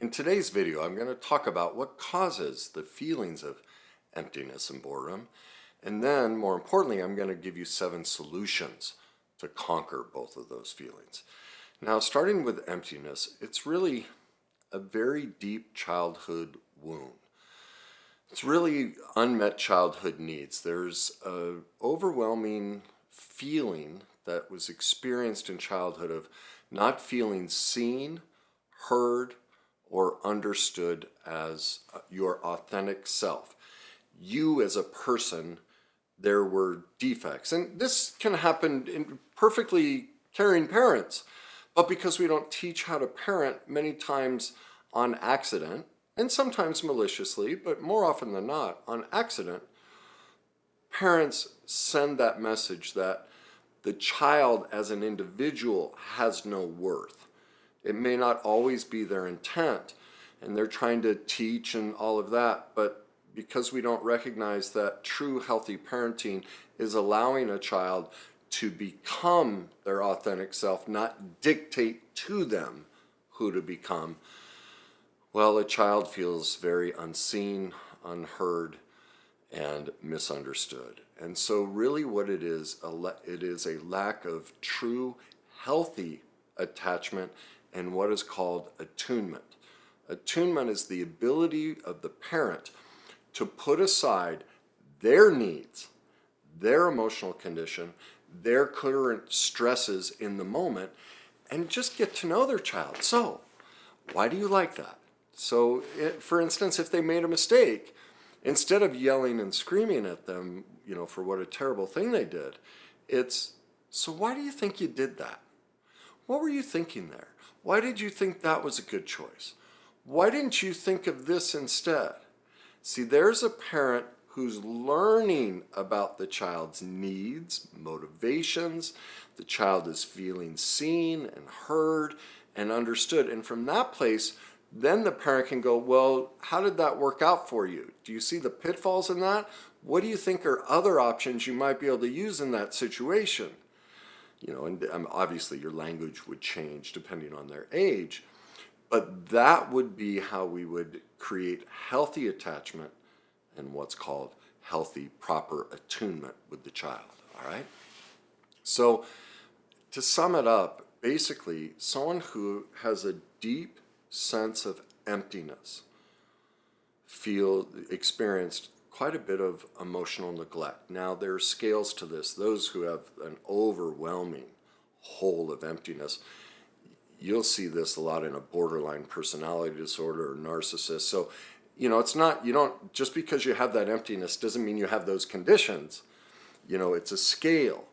In today's video, I'm going to talk about what causes the feelings of emptiness and boredom, and then, more importantly, I'm going to give you 7 solutions to conquer both of those feelings. Now, starting with emptiness, it's really a very deep childhood wound. It's really unmet childhood needs. There's an overwhelming feeling that was experienced in childhood of not feeling seen, heard, or understood as your authentic self. You as a person, there were defects. And this can happen in perfectly caring parents. But because we don't teach how to parent many times on accident, and sometimes maliciously, but more often than not on accident, parents send that message that the child as an individual has no worth. It may not always be their intent, and they're trying to teach and all of that, but because we don't recognize that true healthy parenting is allowing a child to become their authentic self, not dictate to them who to become, well, a child feels very unseen, unheard, and misunderstood. And so really what it is a lack of true healthy attachment and what is called attunement. Attunement is the ability of the parent to put aside their needs, their emotional condition, their current stresses in the moment, and just get to know their child. So, why do you like that? So, for instance, if they made a mistake, instead of yelling and screaming at them, for what a terrible thing they did, it's, so why do you think you did that? What were you thinking there? Why did you think that was a good choice? Why didn't you think of this instead? See, there's a parent who's learning about the child's needs, motivations. The child is feeling seen and heard and understood. And from that place, then the parent can go, well, how did that work out for you? Do you see the pitfalls in that? What do you think are other options you might be able to use in that situation? And obviously your language would change depending on their age, but that would be how we would create healthy attachment and what's called healthy, proper attunement with the child, all right? So to sum it up, basically, someone who has a deep sense of emptiness experienced quite a bit of emotional neglect. Now, there are scales to this. Those who have an overwhelming hole of emptiness, you'll see this a lot in a borderline personality disorder or narcissist. So, it's not, just because you have that emptiness doesn't mean you have those conditions. It's a scale.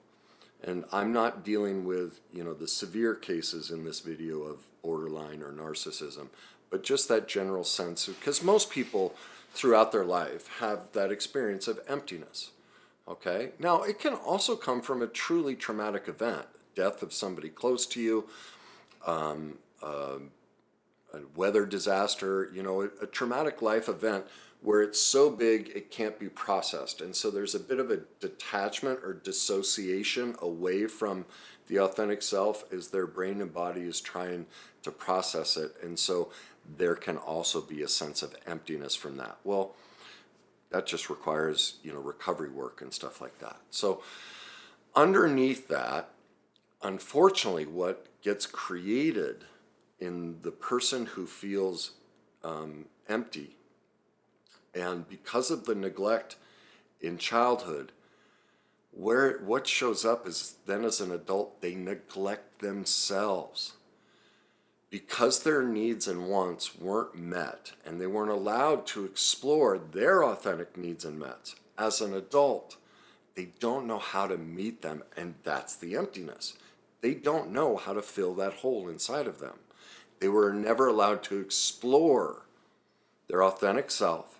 And I'm not dealing with, the severe cases in this video of borderline or narcissism, but just that general sense, because most people throughout their life have that experience of emptiness. Okay? Now, it can also come from a truly traumatic event, death of somebody close to you, a weather disaster, a traumatic life event where it's so big it can't be processed. And so there's a bit of a detachment or dissociation away from the authentic self as their brain and body is trying to process it. And so there can also be a sense of emptiness from that. Well, that just requires, recovery work and stuff like that. So underneath that, unfortunately, what gets created in the person who feels empty, and because of the neglect in childhood, what shows up is then as an adult, they neglect themselves. Because their needs and wants weren't met, and they weren't allowed to explore their authentic needs and wants, as an adult, they don't know how to meet them, and that's the emptiness. They don't know how to fill that hole inside of them. They were never allowed to explore their authentic self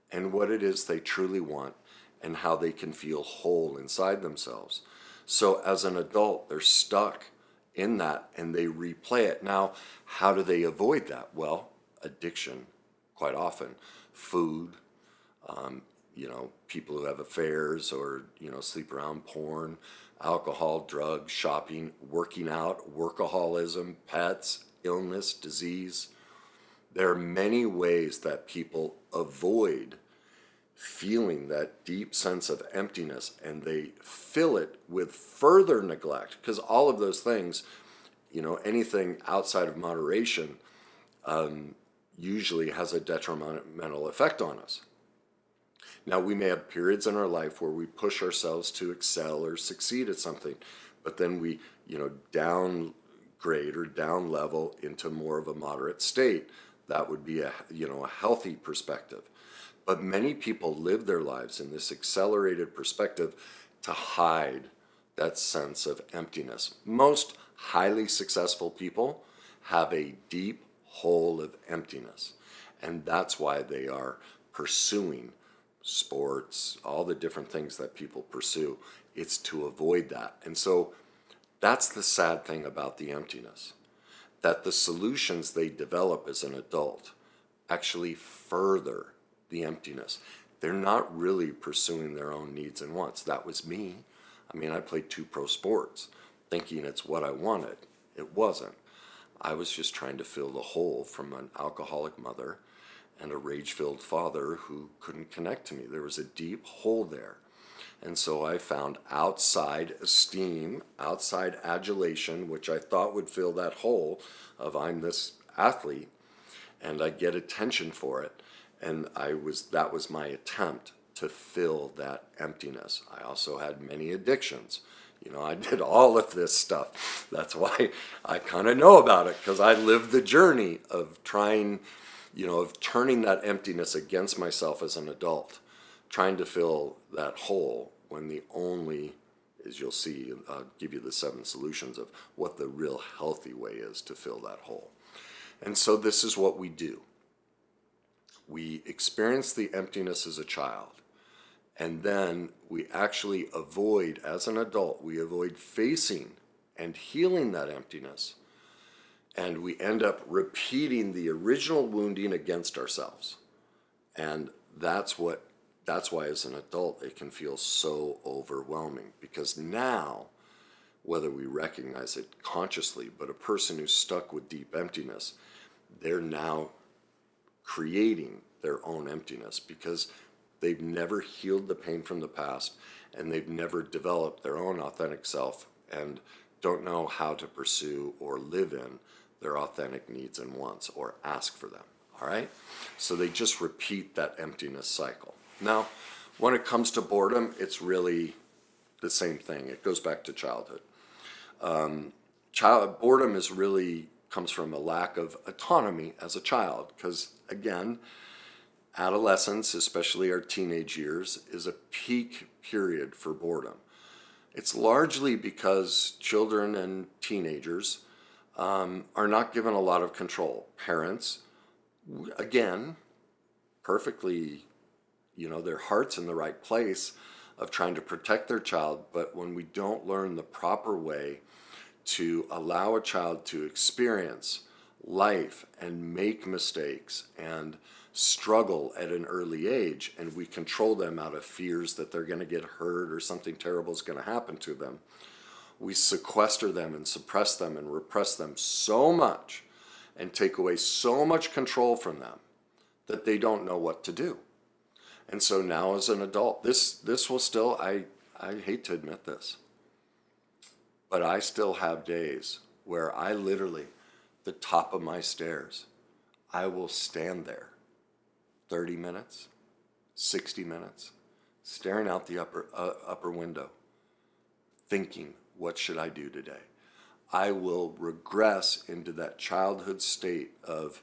and what it is they truly want and how they can feel whole inside themselves. So as an adult, they're stuck in that and they replay it. Now, how do they avoid that? Well, addiction, quite often. Food, people who have affairs or, sleep around, porn, alcohol, drugs, shopping, working out, workaholism, pets, illness, disease, There are many ways that people avoid feeling that deep sense of emptiness, and they fill it with further neglect, because all of those things, anything outside of moderation usually has a detrimental effect on us. Now, we may have periods in our life where we push ourselves to excel or succeed at something, but then we, downgrade or down level into more of a moderate state. That would be a healthy perspective. But many people live their lives in this accelerated perspective to hide that sense of emptiness. Most highly successful people have a deep hole of emptiness, and that's why they are pursuing sports, all the different things that people pursue. It's to avoid that. And so that's the sad thing about the emptiness, that the solutions they develop as an adult actually further the emptiness. They're not really pursuing their own needs and wants. That was me. I played 2 pro sports thinking it's what I wanted. It wasn't. I was just trying to fill the hole from an alcoholic mother and a rage-filled father who couldn't connect to me. There was a deep hole there. And so I found outside esteem, outside adulation, which I thought would fill that hole of I'm this athlete, and I get attention for it. And that was my attempt to fill that emptiness. I also had many addictions. I did all of this stuff. That's why I kind of know about it, because I lived the journey of trying, of turning that emptiness against myself as an adult, trying to fill that hole when the only, as you'll see, I'll give you the 7 solutions of what the real healthy way is to fill that hole. And so this is what we do. We experience the emptiness as a child, and then we actually avoid, as an adult, we avoid facing and healing that emptiness, and we end up repeating the original wounding against ourselves. And that's why as an adult it can feel so overwhelming, because now, whether we recognize it consciously, but a person who's stuck with deep emptiness, they're now creating their own emptiness because they've never healed the pain from the past, and they've never developed their own authentic self and don't know how to pursue or live in their authentic needs and wants or ask for them. All right? So they just repeat that emptiness cycle. Now, when it comes to boredom, it's really the same thing. It goes back to childhood. Boredom is really comes from a lack of autonomy as a child, because again, adolescence, especially our teenage years, is a peak period for boredom. It's largely because children and teenagers are not given a lot of control. Parents, again, perfectly, their heart's in the right place of trying to protect their child, but when we don't learn the proper way to allow a child to experience life and make mistakes and struggle at an early age, and we control them out of fears that they're going to get hurt or something terrible is going to happen to them, we sequester them and suppress them and repress them so much and take away so much control from them that they don't know what to do. And so now as an adult, this will still, I hate to admit this, but I still have days where I literally, the top of my stairs, I will stand there 30 minutes, 60 minutes, staring out the upper window, thinking, what should I do today? I will regress into that childhood state of,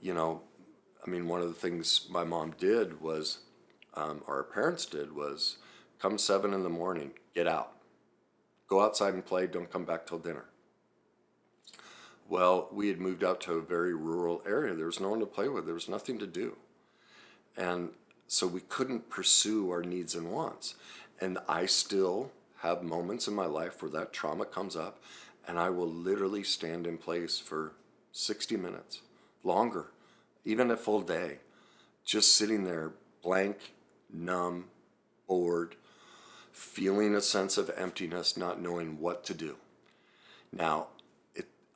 one of the things my mom did was, or our parents did was, come 7 a.m, get out. Go outside and play, don't come back till dinner. Well, we had moved out to a very rural area. There was no one to play with. There was nothing to do. And so we couldn't pursue our needs and wants. And I still have moments in my life where that trauma comes up, and I will literally stand in place for 60 minutes, longer, even a full day, just sitting there blank, numb, bored, feeling a sense of emptiness, not knowing what to do. Now,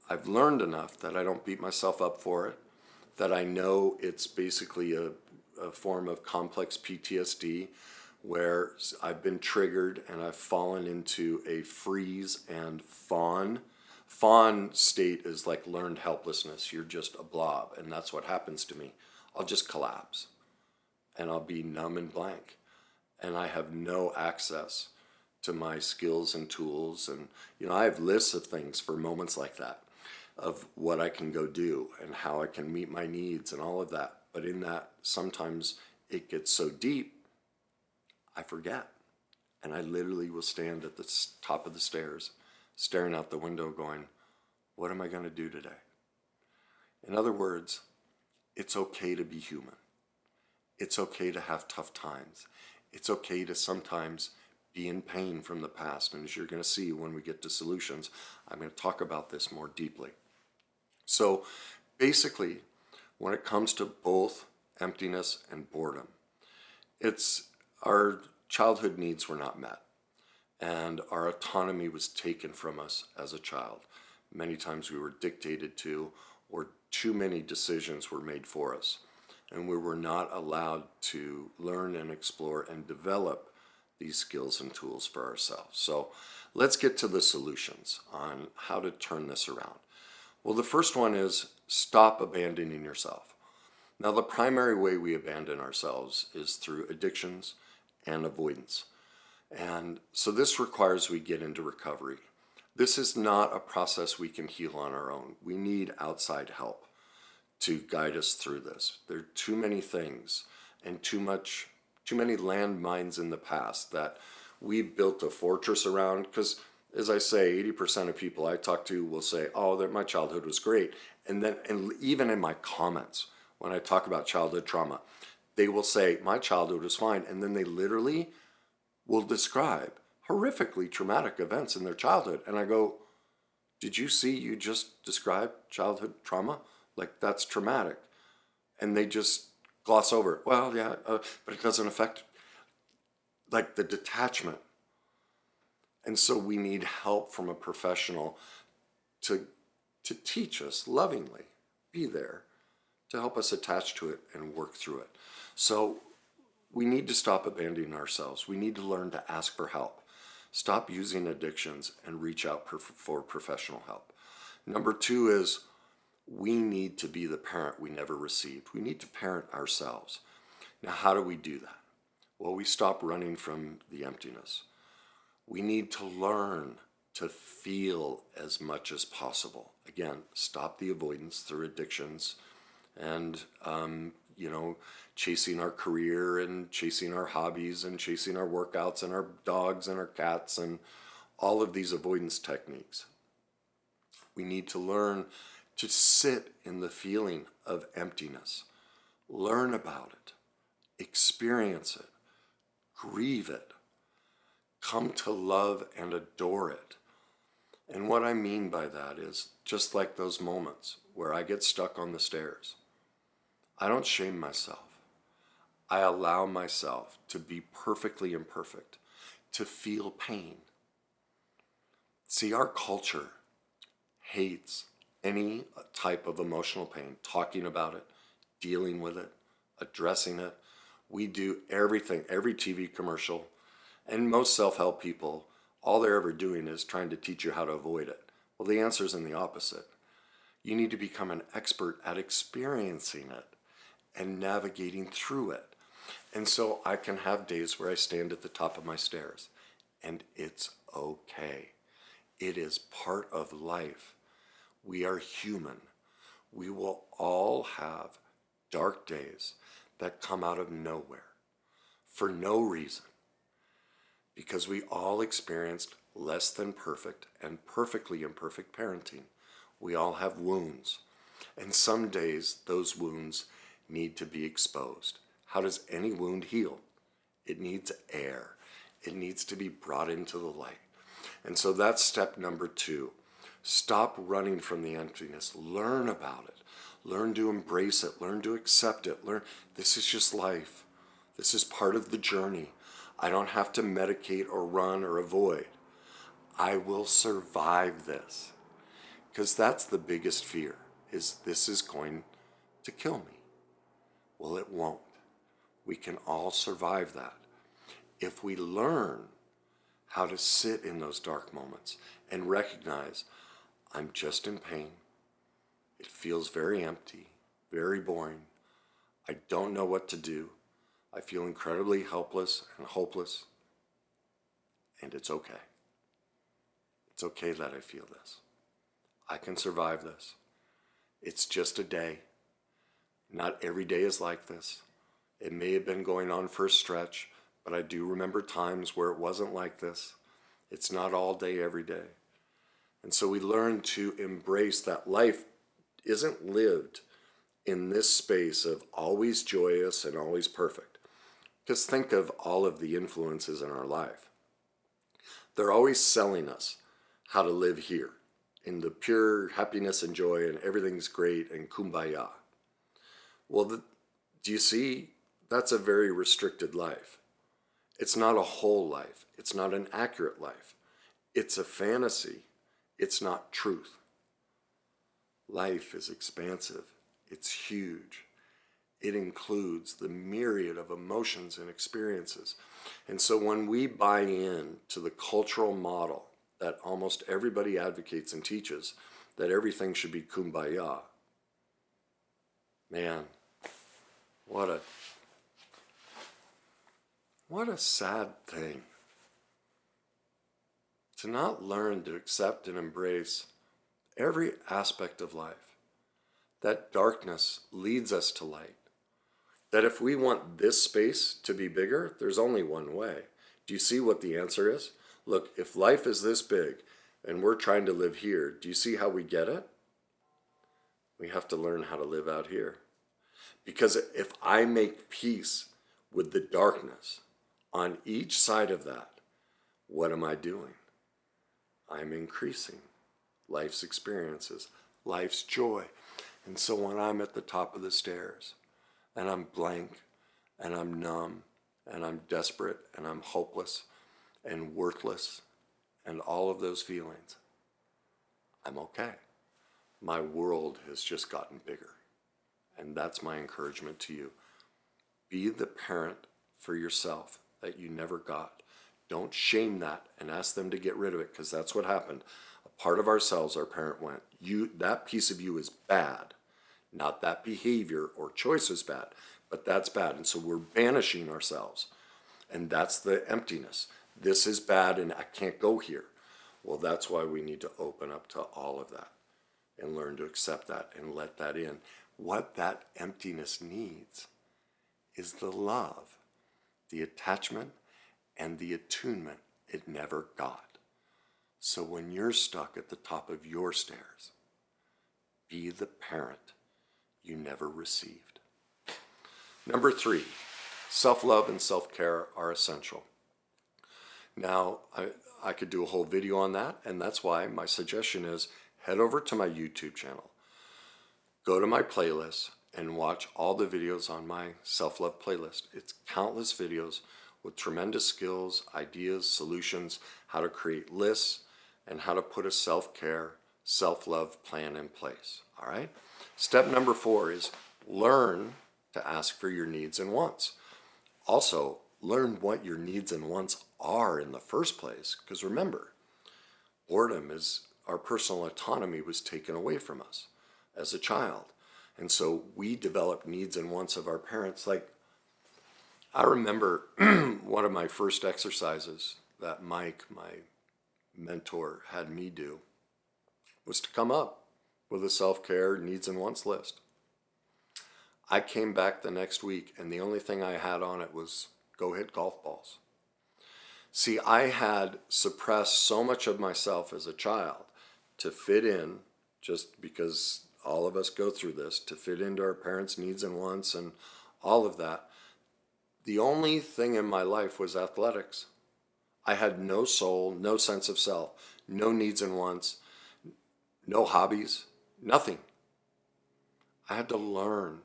I've learned enough that I don't beat myself up for it, that I know it's basically a form of complex PTSD where I've been triggered and I've fallen into a freeze and fawn. Fawn state is like learned helplessness. You're just a blob, and that's what happens to me. I'll just collapse and I'll be numb and blank, and I have no access to my skills and tools. And I have lists of things for moments like that, of what I can go do and how I can meet my needs and all of that. But in that, sometimes it gets so deep, I forget. And I literally will stand at the top of the stairs, staring out the window going, what am I going to do today? In other words, it's okay to be human. It's okay to have tough times. It's okay to sometimes be in pain from the past. And as you're going to see when we get to solutions, I'm going to talk about this more deeply. So basically, when it comes to both emptiness and boredom, it's our childhood needs were not met, and our autonomy was taken from us as a child. Many times we were dictated to, or too many decisions were made for us, and we were not allowed to learn and explore and develop these skills and tools for ourselves. So let's get to the solutions on how to turn this around. Well, the first one is stop abandoning yourself. Now, the primary way we abandon ourselves is through addictions and avoidance. And so this requires we get into recovery. This is not a process we can heal on our own. We need outside help to guide us through this. There are too many things and too many landmines in the past that we've built a fortress around. Because as I say, 80% of people I talk to will say, oh, my childhood was great. And even in my comments, when I talk about childhood trauma, they will say, my childhood was fine. And then they literally will describe horrifically traumatic events in their childhood. And I go, did you see you just described childhood trauma? Like, that's traumatic. And they just gloss over it. Well, yeah, but it doesn't affect, like, the detachment. And so we need help from a professional to teach us lovingly, be there, to help us attach to it and work through it. So we need to stop abandoning ourselves. We need to learn to ask for help. Stop using addictions and reach out for professional help. Number 2 is we need to be the parent we never received. We need to parent ourselves. Now, how do we do that? Well, we stop running from the emptiness. We need to learn to feel as much as possible. Again, stop the avoidance through addictions and, chasing our career and chasing our hobbies and chasing our workouts and our dogs and our cats and all of these avoidance techniques. We need to learn to sit in the feeling of emptiness, learn about it, experience it, grieve it, come to love and adore it. And what I mean by that is just like those moments where I get stuck on the stairs. I don't shame myself. I allow myself to be perfectly imperfect, to feel pain. See, our culture hates any type of emotional pain, talking about it, dealing with it, addressing it. We do everything, every TV commercial, and most self-help people, all they're ever doing is trying to teach you how to avoid it. Well, the answer is in the opposite. You need to become an expert at experiencing it and navigating through it. And so I can have days where I stand at the top of my stairs, and it's okay. It is part of life. We are human. We will all have dark days that come out of nowhere for no reason, because we all experienced less than perfect and perfectly imperfect parenting. We all have wounds, and some days those wounds need to be exposed. How does any wound heal? It needs air. It needs to be brought into the light. And so that's step number 2. Stop running from the emptiness. Learn about it. Learn to embrace it. Learn to accept it. This is just life. This is part of the journey. I don't have to medicate or run or avoid. I will survive this. Because that's the biggest fear, is this is going to kill me. Well, it won't. We can all survive that if we learn how to sit in those dark moments and recognize I'm just in pain. It feels very empty, very boring. I don't know what to do. I feel incredibly helpless and hopeless. And it's okay. It's okay that I feel this. I can survive this. It's just a day. Not every day is like this. It may have been going on for a stretch, but I do remember times where it wasn't like this. It's not all day, every day. And so we learn to embrace that life isn't lived in this space of always joyous and always perfect. Just think of all of the influences in our life. They're always selling us how to live here in the pure happiness and joy and everything's great and kumbaya. Well, do you see? That's a very restricted life. It's not a whole life. It's not an accurate life. It's a fantasy. It's not truth. Life is expansive. It's huge. It includes the myriad of emotions and experiences. And so when we buy in to the cultural model that almost everybody advocates and teaches, that everything should be kumbaya, man, what a sad thing. To not learn to accept and embrace every aspect of life. That darkness leads us to light. That if we want this space to be bigger, there's only one way. Do you see what the answer is? Look, if life is this big and we're trying to live here, do you see how we get it? We have to learn how to live out here. Because if I make peace with the darkness on each side of that, what am I doing? I'm increasing life's experiences, life's joy. And so when I'm at the top of the stairs and I'm blank and I'm numb and I'm desperate and I'm hopeless and worthless and all of those feelings, I'm okay. My world has just gotten bigger. And that's my encouragement to you. Be the parent for yourself that you never got. Don't shame that and ask them to get rid of it, because that's what happened. A part of ourselves, our parent went, that piece of you is bad. Not that behavior or choice is bad, but that's bad. And so we're banishing ourselves. And that's the emptiness. This is bad and I can't go here. Well, that's why we need to open up to all of that and learn to accept that and let that in. What that emptiness needs is the love, the attachment, and the attunement it never got. So when you're stuck at the top of your stairs, be the parent you never received. Number 3, self-love and self-care are essential. Now, I could do a whole video on that, and that's why my suggestion is head over to my YouTube channel. Go to my playlist and watch all the videos on my self-love playlist. It's countless videos with tremendous skills, ideas, solutions, how to create lists, and how to put a self-care, self-love plan in place. All right? Step number 4 is learn to ask for your needs and wants. Also, learn what your needs and wants are in the first place. Because remember, boredom is our personal autonomy was taken away from us as a child. And so we develop needs and wants of our parents. Like, I remember one of my first exercises that Mike, my mentor, had me do was to come up with a self-care needs and wants list. I came back the next week and the only thing I had on it was go hit golf balls. See, I had suppressed so much of myself as a child to fit in, just because all of us go through this, to fit into our parents' needs and wants and all of that. The only thing in my life was athletics. I had no soul, no sense of self, no needs and wants, no hobbies, nothing. I had to learn.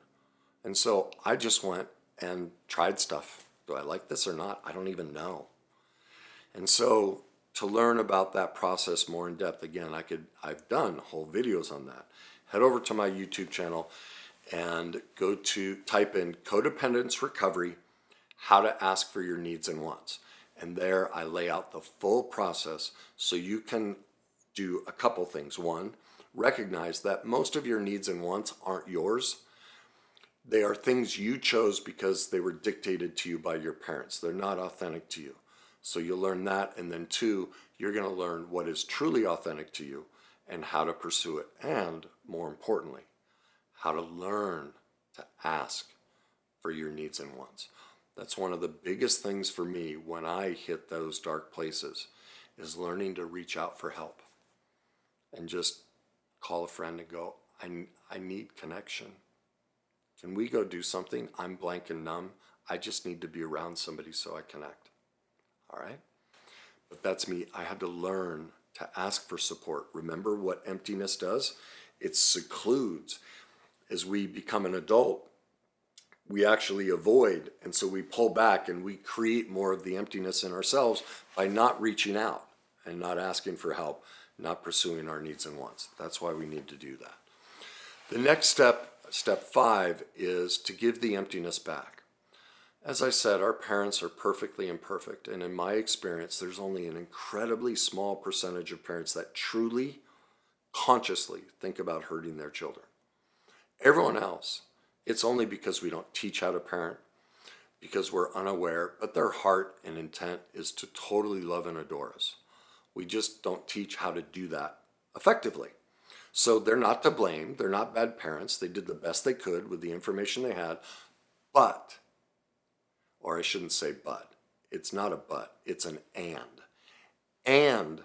And so I just went and tried stuff. Do I like this or not? I don't even know. And so to learn about that process more in depth, again, I've done whole videos on that. Head over to my YouTube channel and type in codependence recovery, how to ask for your needs and wants. And there I lay out the full process so you can do a couple things. One, recognize that most of your needs and wants aren't yours. They are things you chose because they were dictated to you by your parents. They're not authentic to you. So you'll learn that. And then two, you're going to learn what is truly authentic to you and how to pursue it. And more importantly, how to learn to ask for your needs and wants. That's one of the biggest things for me when I hit those dark places, is learning to reach out for help and just call a friend and go, I need connection. Can we go do something? I'm blank and numb. I just need to be around somebody so I connect. All right? But that's me. I had to learn to ask for support. Remember what emptiness does? It secludes. As we become an adult, we actually avoid, and so we pull back and we create more of the emptiness in ourselves by not reaching out and not asking for help, not pursuing our needs and wants. That's why we need to do that. The next step, step 5, is to give the emptiness back. As I said, our parents are perfectly imperfect, and in my experience, there's only an incredibly small percentage of parents that truly, consciously think about hurting their children. Everyone else, it's only because we don't teach how to parent, because we're unaware, but their heart and intent is to totally love and adore us. We just don't teach how to do that effectively. So they're not to blame. They're not bad parents. They did the best they could with the information they had. But, or I shouldn't say but, it's not a but, it's an and. And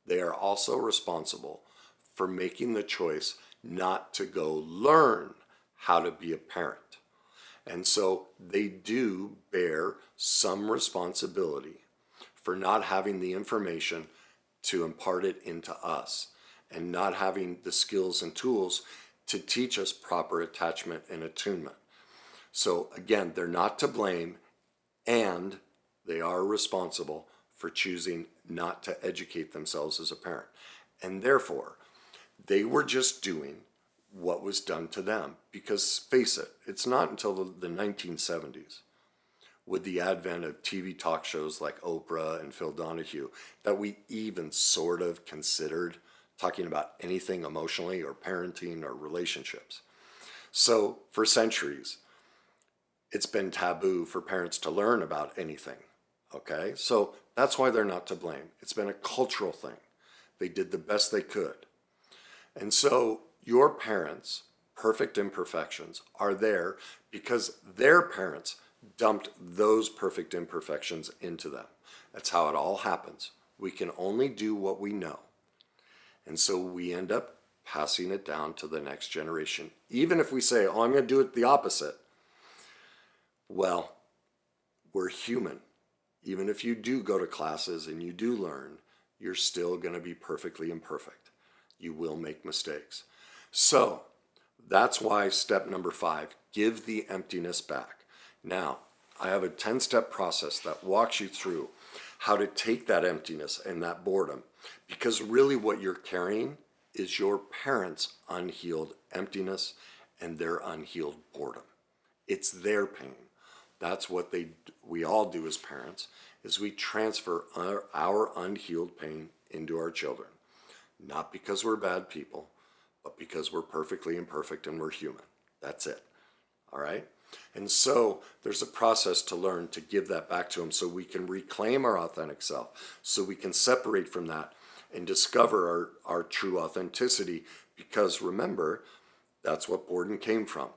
they are also responsible for making the choice not to go learn how to be a parent. And so they do bear some responsibility for not having the information to impart it into us and not having the skills and tools to teach us proper attachment and attunement. So again, they're not to blame, and they are responsible for choosing not to educate themselves as a parent. And therefore, they were just doing what was done to them. Because face it, it's not until the 1970s, with the advent of TV talk shows like Oprah and Phil Donahue, that we even sort of considered talking about anything emotionally or parenting or relationships. So for centuries, it's been taboo for parents to learn about anything, okay? So that's why they're not to blame. It's been a cultural thing. They did the best they could. And so your parents' perfect imperfections are there because their parents dumped those perfect imperfections into them. That's how it all happens. We can only do what we know. And so we end up passing it down to the next generation. Even if we say, oh, I'm going to do it the opposite. Well, we're human. Even if you do go to classes and you do learn, you're still going to be perfectly imperfect. You will make mistakes. So that's why step number 5, give the emptiness back. Now, I have a 10-step process that walks you through how to take that emptiness and that boredom, because really what you're carrying is your parents' unhealed emptiness and their unhealed boredom. It's their pain. That's what we all do as parents, is we transfer our unhealed pain into our children. Not because we're bad people, but because we're perfectly imperfect and we're human. That's it. All right? And so there's a process to learn to give that back to them so we can reclaim our authentic self, so we can separate from that and discover our true authenticity, because remember, that's what boredom came from.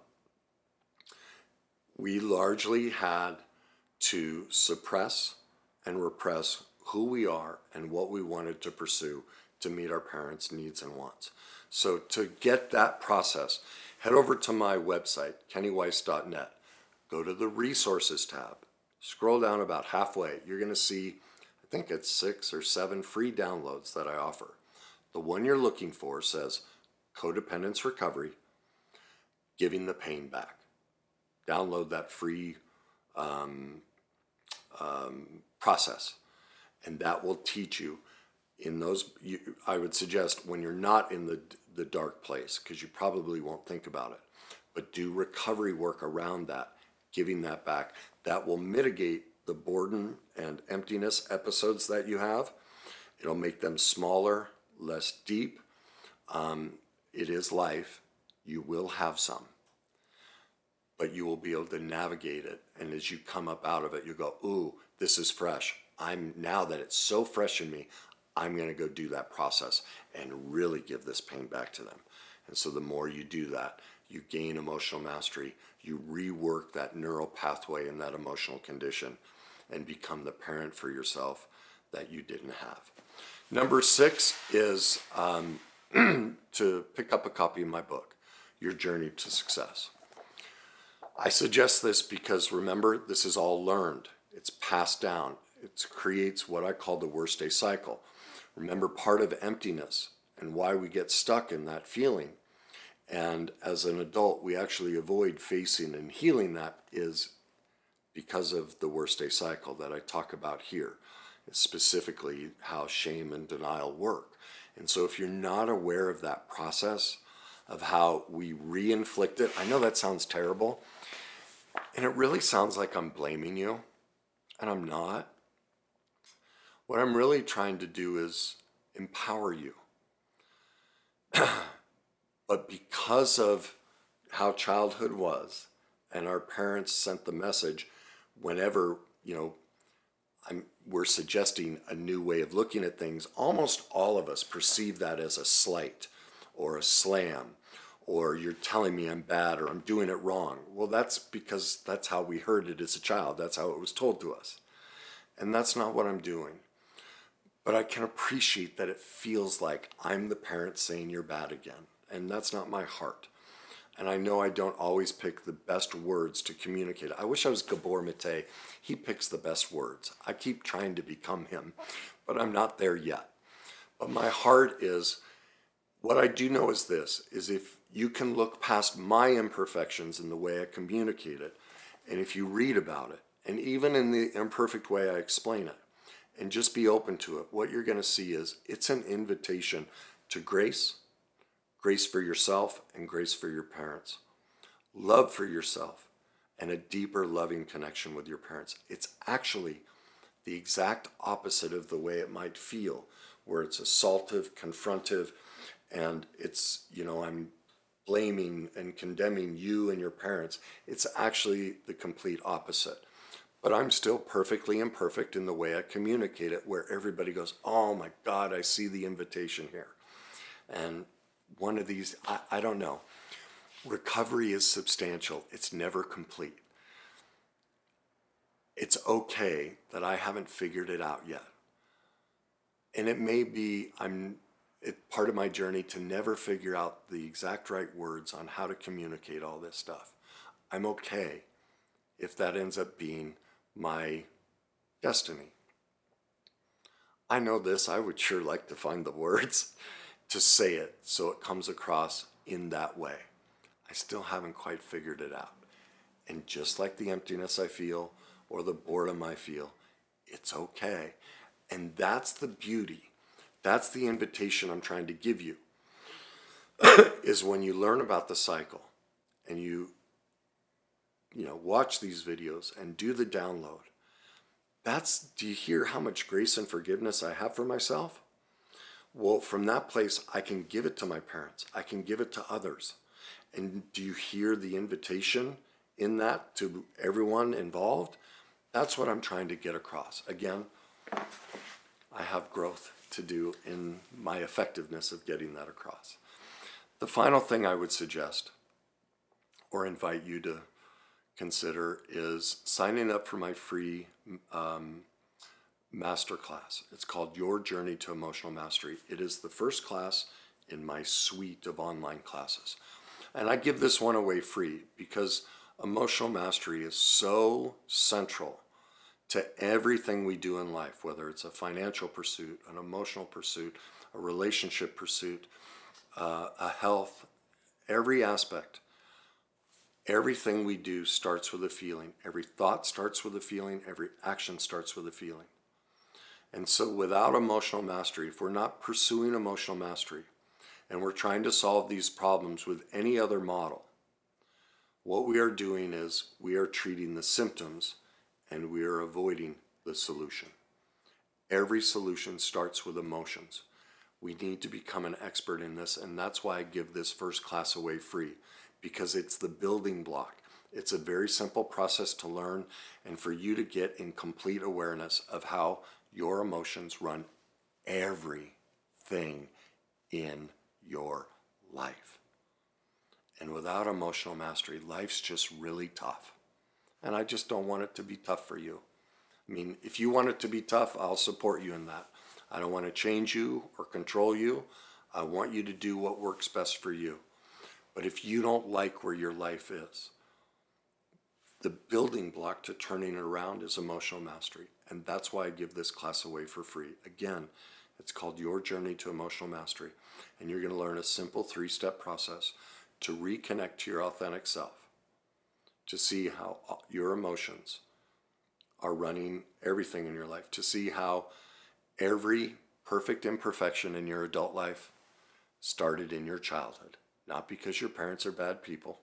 We largely had to suppress and repress who we are and what we wanted to pursue to meet our parents' needs and wants. So to get that process, head over to my website, kennyweiss.net. Go to the resources tab. Scroll down about halfway. You're going to see, I think it's 6 or 7 free downloads that I offer. The one you're looking for says Codependence Recovery, Giving the Pain Back. Download that free process, and that will teach you in those. I would suggest when you're not in the dark place, because you probably won't think about it. but do recovery work around that, giving that back. That will mitigate the boredom and emptiness episodes that you have. It'll make them smaller, less deep. It is life. You will have some, but you will be able to navigate it. And as you come up out of it, you go, ooh, this is fresh. Now that it's so fresh in me, I'm going to go do that process and really give this pain back to them. And so the more you do that, you gain emotional mastery. You rework that neural pathway in that emotional condition and become the parent for yourself that you didn't have. Number 6 is to pick up a copy of my book, Your Journey to Success. I suggest this because, remember, this is all learned. It's passed down. It creates what I call the worst day cycle. Remember, part of emptiness and why we get stuck in that feeling, and as an adult we actually avoid facing and healing that, is because of the worst day cycle that I talk about here. It's specifically how shame and denial work. And so if you're not aware of that process, of how we re-inflict it, I know that sounds terrible, and it really sounds like I'm blaming you, and I'm not. What I'm really trying to do is empower you. But because of how childhood was, and our parents sent the message whenever, we're suggesting a new way of looking at things, almost all of us perceive that as a slight or a slam, or you're telling me I'm bad or I'm doing it wrong. Well, that's because that's how we heard it as a child. That's how it was told to us. And that's not what I'm doing. But I can appreciate that it feels like I'm the parent saying you're bad again. And that's not my heart. And I know I don't always pick the best words to communicate. I wish I was Gabor Mate. He picks the best words. I keep trying to become him, but I'm not there yet. But my heart is, what I do know is this, is if you can look past my imperfections in the way I communicate it, and if you read about it, and even in the imperfect way I explain it, and just be open to it, what you're going to see is it's an invitation to grace, grace for yourself and grace for your parents, love for yourself, and a deeper loving connection with your parents. It's actually the exact opposite of the way it might feel, where it's assaultive, confrontive, and it's, I'm blaming and condemning you and your parents. It's actually the complete opposite. But I'm still perfectly imperfect in the way I communicate it, where everybody goes, oh my God, I see the invitation here. And one of these, I don't know. Recovery is substantial. It's never complete. It's okay that I haven't figured it out yet. And it may be part of my journey to never figure out the exact right words on how to communicate all this stuff. I'm okay if that ends up being my destiny. I know this, I would sure like to find the words to say it so it comes across in that way. I still haven't quite figured it out. And just like the emptiness I feel or the boredom I feel, it's okay. And that's the beauty. That's the invitation I'm trying to give you, is when you learn about the cycle and you watch these videos and do the download. Do you hear how much grace and forgiveness I have for myself? Well, from that place, I can give it to my parents. I can give it to others. And do you hear the invitation in that to everyone involved? That's what I'm trying to get across. Again, I have growth to do in my effectiveness of getting that across. The final thing I would suggest or invite you to consider is signing up for my free masterclass. It's called Your Journey to Emotional Mastery. It is the first class in my suite of online classes. And I give this one away free because emotional mastery is so central to everything we do in life, whether it's a financial pursuit, an emotional pursuit, a relationship pursuit, a health, every aspect. Everything we do starts with a feeling. Every thought starts with a feeling. Every action starts with a feeling. And so without emotional mastery, if we're not pursuing emotional mastery and we're trying to solve these problems with any other model, What we are doing is we are treating the symptoms and we are avoiding the solution. Every solution starts with emotions. We need to become an expert in this, and that's why I give this first class away free, because it's the building block. It's a very simple process to learn and for you to get in complete awareness of how your emotions run everything in your life. And without emotional mastery, life's just really tough. And I just don't want it to be tough for you. I mean, if you want it to be tough, I'll support you in that. I don't want to change you or control you. I want you to do what works best for you. But if you don't like where your life is, the building block to turning it around is emotional mastery. And that's why I give this class away for free. Again, it's called Your Journey to Emotional Mastery. And you're going to learn a simple 3-step process to reconnect to your authentic self, to see how your emotions are running everything in your life, to see how every perfect imperfection in your adult life started in your childhood. Not because your parents are bad people,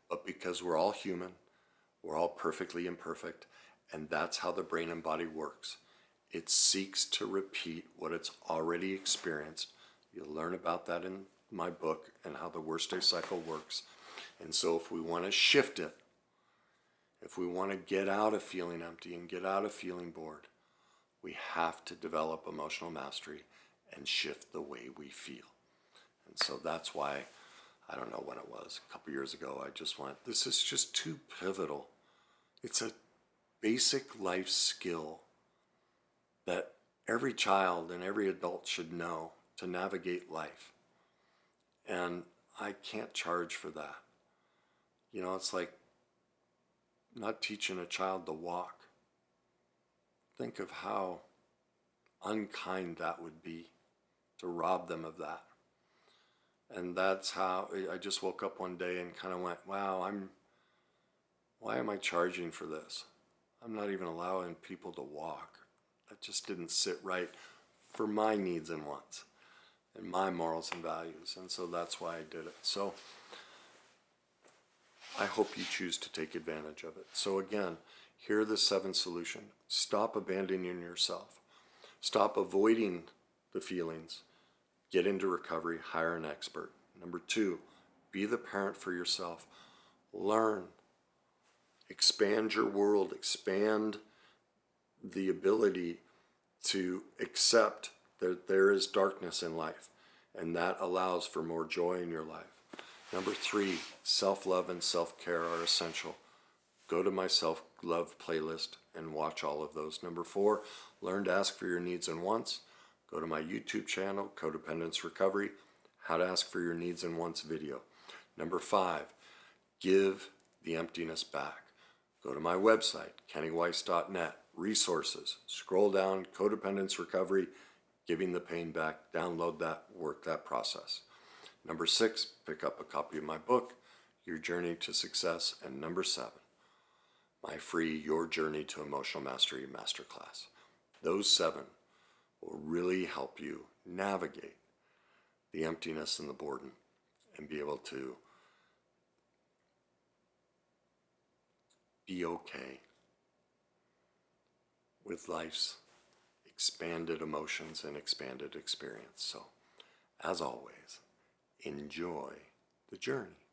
but because we're all human, we're all perfectly imperfect, and that's how the brain and body works. It seeks to repeat what it's already experienced. You'll learn about that in my book and how the worst day cycle works. And so if we want to shift it, if we want to get out of feeling empty and get out of feeling bored, we have to develop emotional mastery and shift the way we feel. And so that's why, I don't know when it was, a couple years ago, I just went, this is just too pivotal. It's a basic life skill that every child and every adult should know to navigate life. And I can't charge for that. You know, it's like not teaching a child to walk. Think of how unkind that would be to rob them of that. And that's how I just woke up one day and kind of went, wow, why am I charging for this? I'm not even allowing people to walk. That just didn't sit right for my needs and wants and my morals and values. And so that's why I did it. So I hope you choose to take advantage of it. So again, here are the 7 solutions. Stop abandoning yourself. Stop avoiding the feelings. Get into recovery. Hire an expert. Number 2, be the parent for yourself. Learn. Expand your world. Expand the ability to accept that there is darkness in life, and that allows for more joy in your life. Number 3, self-love and self-care are essential. Go to my self-love playlist and watch all of those. Number 4, learn to ask for your needs and wants. Go to my YouTube channel, Codependence Recovery, How to Ask for Your Needs and Wants video. Number 5, give the emptiness back. Go to my website, kennyweiss.net, resources, scroll down, Codependence Recovery, Giving the Pain Back, download that, work that process. Number 6, pick up a copy of my book, Your Journey to Success. And number 7, my free Your Journey to Emotional Mastery Masterclass. Those 7 will really help you navigate the emptiness and the boredom and be able to be okay with life's expanded emotions and expanded experience. So, as always, enjoy the journey.